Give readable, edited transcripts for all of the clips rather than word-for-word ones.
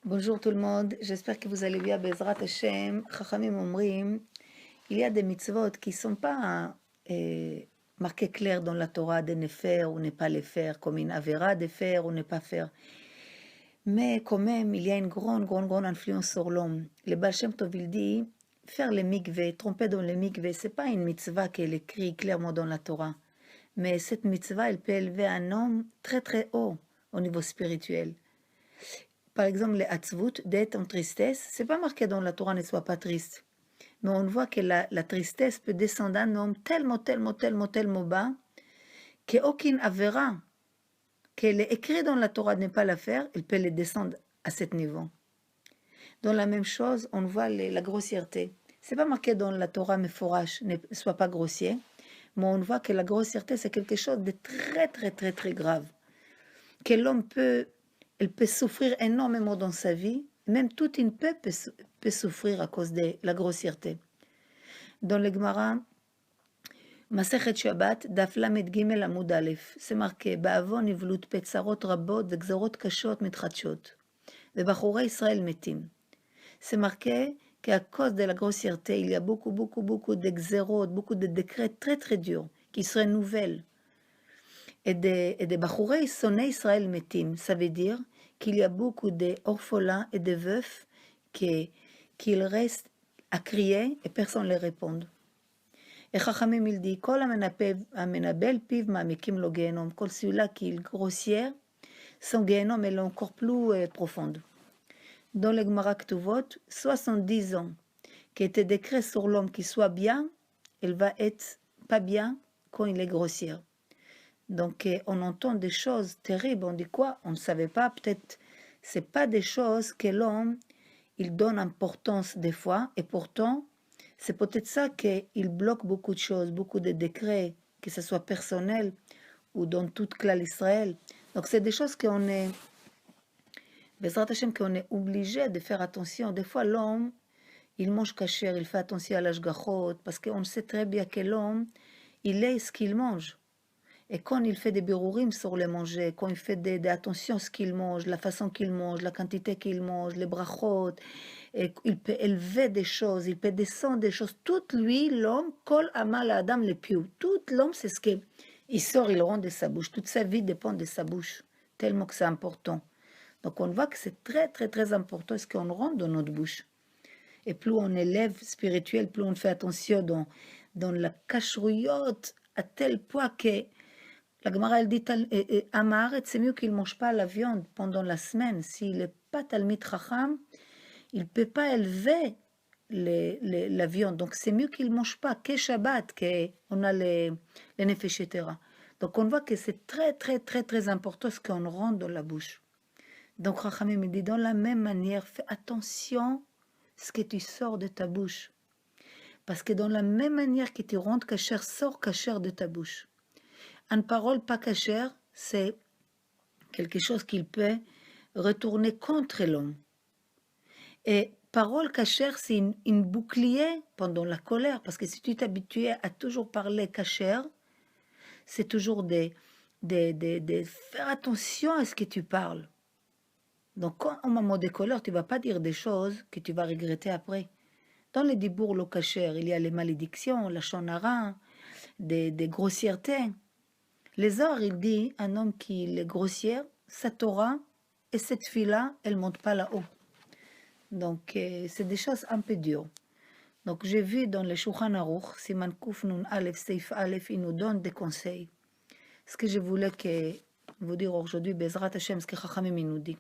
Bonjour tout le monde, j'espère que vous allez bien. Bezrat Hashem, Chachamim Omrim, il y a des mitzvot qui ne sont pas marquées claires dans la Torah de ne faire ou ne pas les faire, comme une avéra de faire ou ne pas faire. Mais quand même, il y a une grande influence sur l'homme. Le Baal Shem Tov, il dit, faire les mikveh, tromper dans les mikveh, ce n'est pas une mitzvah qu'elle écrit clairement dans la Torah. Mais cette mitzvah, elle peut élever un homme très très haut au niveau spirituel. Par exemple, les hatzvut, d'être en tristesse, c'est pas marqué dans la Torah ne sois pas triste. Mais on voit que la tristesse peut descendre d'un homme tellement bas qu'aucune avéra qu'elle est écrite dans la Torah de ne pas la faire, elle peut les descendre à ce niveau. Dans la même chose, on voit la grossièreté. C'est pas marqué dans la Torah, mais fourrache, ne sois pas grossier. Mais on voit que la grossièreté, c'est quelque chose de très grave. Que l'homme peut souffrir énormément dans sa vie, même tout une peuple peut souffrir à cause de la grossièreté. Dans le Gemara, Masechet Shabbat, Daf Lamed Gimel Amud Aleph, c'est marqué, בעוון נבלות פצרות רבות וגזרות קשות מתחדשות, ובחורי ישראל מתים. C'est marqué qu'à cause de la grossièreté, il y a beaucoup de gzerot, beaucoup de décrets très durs, qui seraient nouvelles. Et des Bachourei sonnés Israël metim, ça veut dire qu'il y a beaucoup d'orphelins et de veufs qu'ils restent à crier et personne ne les répond. Et Chachamim il dit, Kol amenabel piv ma'amikim lo gehenom, kol celui-là qui est grossière, son gehenom est encore plus profonde. Dans le Gemara Ktuvot, 70 ans qui étaient décrets sur l'homme qui soit bien, il va être pas bien quand il est grossière. Donc, on entend des choses terribles. On dit quoi? On ne savait pas. Peut-être, c'est pas des choses que l'homme, il donne importance des fois. Et pourtant, c'est peut-être ça qu'il bloque beaucoup de choses, beaucoup de décrets, que ce soit personnel ou dans toute classe Israël. Donc, c'est des choses qu'on est, Bezrat Hashem, qu'on est obligé de faire attention. Des fois, l'homme, il mange kasher, il fait attention à l'ashgachot, parce qu'on sait très bien que l'homme, il est ce qu'il mange. Et quand il fait des birourim sur le manger, quand il fait des attentions à ce qu'il mange, la façon qu'il mange, la quantité qu'il mange, les brachot, et il peut élever des choses, il peut descendre des choses. Tout lui, l'homme, kol amal adam le piou. Tout l'homme, c'est ce qu'il sort, il rend de sa bouche. Toute sa vie dépend de sa bouche, tellement que c'est important. Donc on voit que c'est très important ce qu'on rend dans notre bouche. Et plus on élève spirituel, plus on fait attention dans la cacherouillotte, à tel point que la Gemara, elle dit, Amaharet, c'est mieux qu'il ne mange pas la viande pendant la semaine. S'il n'est pas Talmid Chacham, il ne peut pas élever la viande. Donc, c'est mieux qu'il ne mange pas que Shabbat, qu'on a les nefesh etc. Donc, on voit que c'est très important ce qu'on rentre dans la bouche. Donc, Chachamim me dit, dans la même manière, fais attention à ce que tu sors de ta bouche. Parce que dans la même manière que tu rentres kasher, sors kasher de ta bouche. Une parole pas cachère, c'est quelque chose qui peut retourner contre l'homme. Et parole cachère, c'est une bouclier pendant la colère, parce que si tu t'habitues à toujours parler cachère, c'est toujours de faire attention à ce que tu parles. Donc, quand au moment de colère, tu ne vas pas dire des choses que tu vas regretter après. Dans les dibour lo cachère, il y a les malédictions, la shonara, des grossièretés. Les Zohar, il dit, un homme qui est grossière, sa Torah et cette fille-là, elle ne monte pas là-haut. Donc, c'est des choses un peu dures. Donc, j'ai vu dans le Shulchan Aruch, Siman Kuf Nun Aleph, Seif Aleph, il nous donne des conseils. Ce que je voulais vous dire aujourd'hui, Bezrat Hashem, ce que Chachamim nous dit.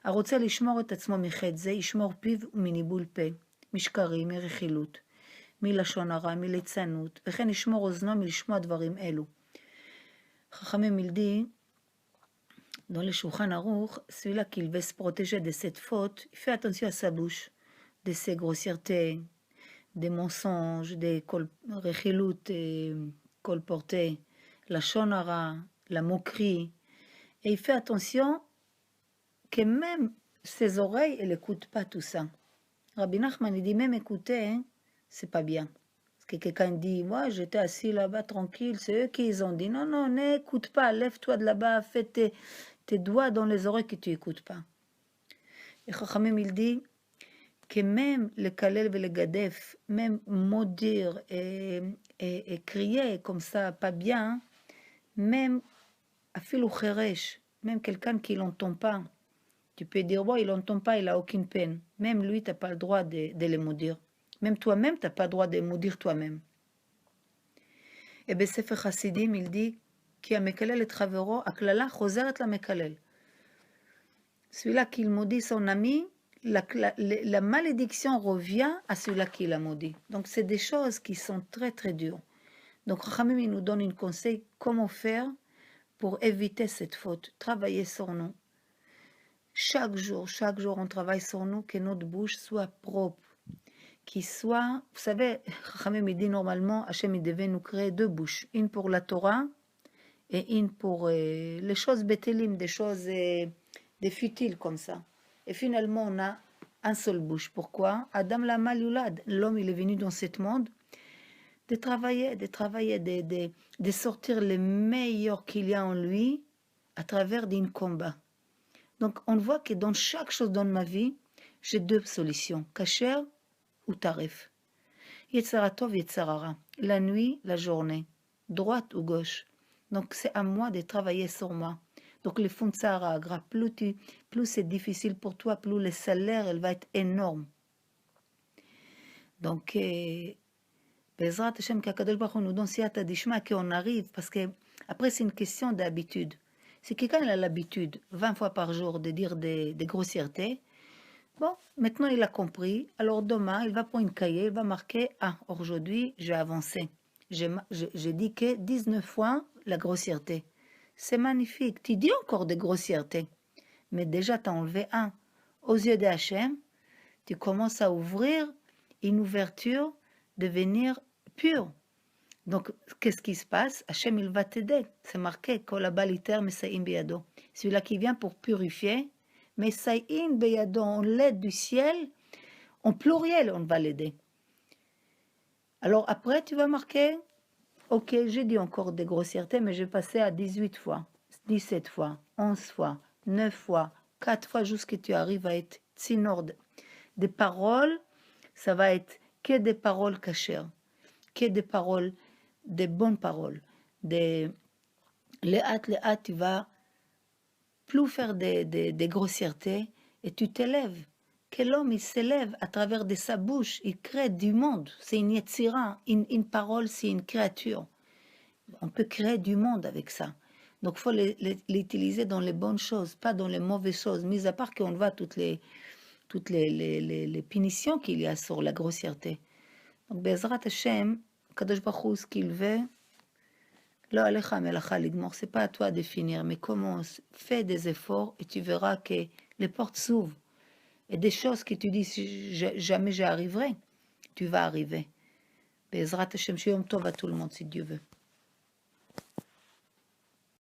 הרוצה לשמור את עצמו מחטא זה, ישמור פיו מניבול פה, משקרים, מרכילות, מלשון הרע, מליצנות, וכן ישמור אוזנו מלשמוע דברים אלו. Chachamim il dit, dans le Shulchan Aruch, celui-là qui veut se protéger de cette faute, il fait attention à sa bouche, de ses grossièretés, des mensonges, des rechilut, colportés, la shonara, la moquerie. Et il fait attention que même ses oreilles, elles n'écoutent pas tout ça. Rabbi Nachman, il dit, même écouter, hein, c'est pas bien. Que quelqu'un dit, moi j'étais assis là-bas tranquille, c'est eux qui ont dit, non, n'écoute pas, lève-toi de là-bas, fais tes doigts dans les oreilles que tu n'écoutes pas. Et Chachamim, il dit que même le kalel et le gadef, même maudire et crier comme ça, pas bien, même afilou cheresh, même quelqu'un qui l'entend pas, tu peux dire, bon, il n'entend pas, il a aucune peine. Même lui, tu n'as pas le droit de le maudire. Même toi-même, tu n'as pas le droit de maudire toi-même. Et בספר חסידים, il dit, כי המקלל את חברו, הקללה חוזרת למקלל. Celui-là qui maudit son ami, la malédiction revient à celui-là qui l'a maudit. Donc, c'est des choses qui sont très, très dures. Donc, Chachamim nous donne un conseil comment faire pour éviter cette faute. Travailler sur nous. Chaque jour, on travaille sur nous, que notre bouche soit propre. Qu'il soit, vous savez, Chachamim dit normalement, Hachem il devait nous créer deux bouches. Une pour la Torah et une pour les choses bétélim, des choses des futiles comme ça. Et finalement, on a un seul bouche. Pourquoi? Adam la malulad, l'homme il est venu dans ce monde de travailler, de sortir le meilleur qu'il y a en lui à travers d'un combat. Donc on voit que dans chaque chose dans ma vie, j'ai deux solutions, kasher ou tarif. Yetzara tov, yetzara ra. La nuit, la journée, droite ou gauche. Donc c'est à moi de travailler sur moi. Donc les fonds de Sahara, plus c'est difficile pour toi, plus le salaire elle va être énorme. Donc, Bezrat Hashem, qu'Akadosh Baruch Hu nous donne siyata dishma, qu'on arrive, parce que après c'est une question d'habitude. Si quelqu'un a l'habitude 20 fois par jour de dire des grossièretés, bon, maintenant il a compris, alors demain il va prendre une cahier, il va marquer, ah, aujourd'hui j'ai avancé. J'ai dit que 19 fois la grossièreté. C'est magnifique. Tu dis encore des grossièretés, mais déjà tu as enlevé un. Aux yeux de Hachem, tu commences à ouvrir une ouverture, devenir pur. Donc, qu'est-ce qui se passe? Hachem, il va t'aider. C'est marqué, Kolabalité Mesaïm Beyado. Celui-là qui vient pour purifier, Mesaïm Beyado, on l'aide du ciel, en pluriel, on va l'aider. Alors après, tu vas marquer, ok, j'ai dit encore des grossièretés, mais je vais passer à 18 fois, 17 fois, 11 fois, 9 fois, 4 fois, jusqu'à ce que tu arrives à être tsinor des paroles, ça va être que des paroles cachères, que des paroles, des bonnes paroles. Les hâtes, tu vas plus faire des grossièretés et tu t'élèves. Que l'homme, il s'élève à travers de sa bouche, il crée du monde. C'est une yetzira, une parole, c'est une créature. On peut créer du monde avec ça. Donc, il faut l'utiliser dans les bonnes choses, pas dans les mauvaises choses, mis à part qu'on voit toutes les punitions qu'il y a sur la grossièreté. Donc, Bezrat Hashem, Kadosh Baruch Hu, ce qu'il veut, lo alecha melacha ligmor, c'est pas à toi de finir, mais commence, fais des efforts et tu verras que les portes s'ouvrent. Et des choses que tu dis, jamais j'y arriverai, tu vas arriver. Bezrat Hashem, Shalom Tov à tout le monde, si Dieu veut.